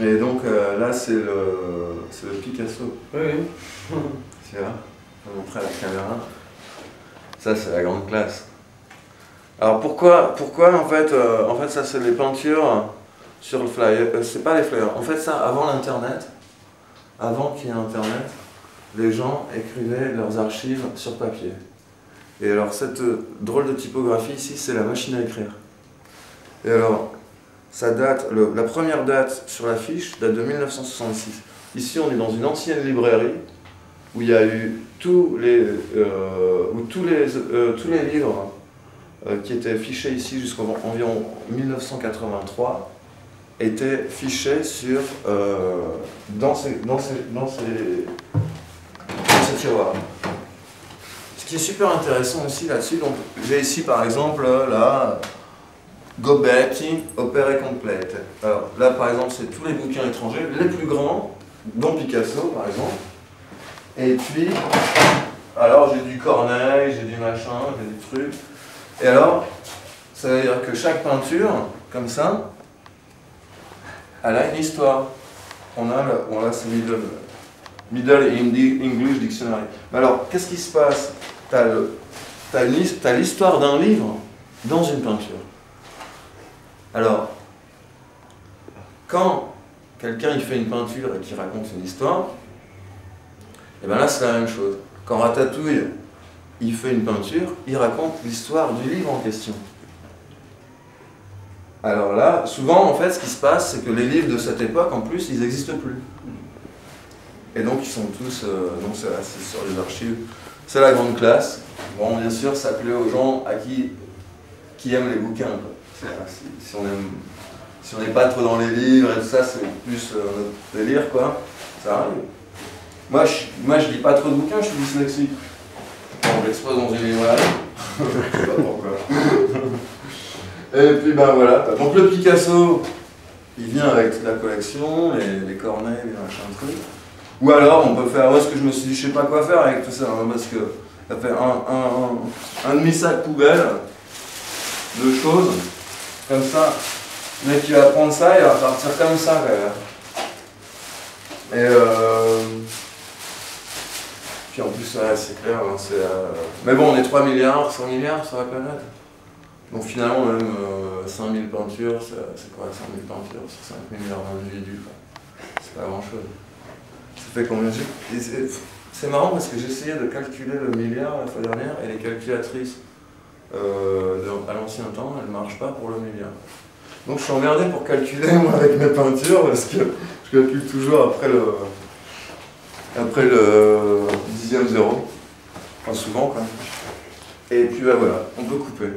Et donc là c'est le Picasso. Oui. Tu vois, je vais montrer à la caméra. Ça c'est la grande classe. Alors pourquoi en fait ça c'est les peintures sur le flyer. C'est pas les flyers. En fait ça avant l'internet, avant qu'il y ait internet, les gens écrivaient leurs archives sur papier. Et alors cette drôle de typographie ici c'est la machine à écrire. Et alors ça date, la première date sur la fiche date de 1966. Ici on est dans une ancienne librairie où il y a eu tous les livres qui étaient fichés ici jusqu'en environ 1983 étaient fichés sur, dans ces tiroirs. Ce qui est super intéressant aussi là-dessus, donc j'ai ici par exemple là Gobetti, Opere Complete. Alors là par exemple c'est tous les bouquins étrangers, les plus grands, dont Picasso par exemple. Et puis, alors j'ai du Corneille, j'ai du machin, j'ai des trucs. Et alors, ça veut dire que chaque peinture, comme ça, elle a une histoire. On a c'est Middle English Dictionary. Mais alors, qu'est-ce qui se passe? T'as l'histoire d'un livre dans une peinture. Alors, quand quelqu'un il fait une peinture et qu'il raconte une histoire, et bien là c'est la même chose. Quand Ratatouille il fait une peinture, il raconte l'histoire du livre en question. Alors là, souvent en fait ce qui se passe, c'est que les livres de cette époque en plus, ils n'existent plus. Et donc ils sont tous, donc c'est sur les archives. C'est la grande classe. Bon bien sûr ça plaît aux gens à qui aiment les bouquins. Si on n'est pas trop dans les livres et tout ça, c'est plus notre délire quoi. Ça arrive. Moi je lis pas trop de bouquins, je suis dyslexique. On l'expose dans une librairie. Je sais pas pourquoi. Et puis ben voilà. Donc le Picasso, il vient avec toute la collection, les cornets, les machins trucs. Ou alors on peut faire, ce que je me suis dit, je sais pas quoi faire avec tout ça, hein, parce que ça fait un demi-sac poubelle de choses, comme ça. Le mec il va prendre ça, il va partir comme ça quand même. Et puis en plus, ouais, c'est clair, hein, mais bon, on est 3 milliards, 100 milliards sur la planète. Donc finalement, même 5000 peintures, c'est quoi 5000 peintures sur 5 milliards d'individus? C'est pas grand chose. Ça fait combien? C'est marrant parce que j'essayais de calculer le milliard la fois dernière et les calculatrices à l'ancien temps, elles ne marchent pas pour le milliard. Donc je suis emmerdé pour calculer moi avec mes peintures parce que je calcule toujours après le dixième zéro. Enfin souvent quoi. Et puis bah voilà, on peut couper.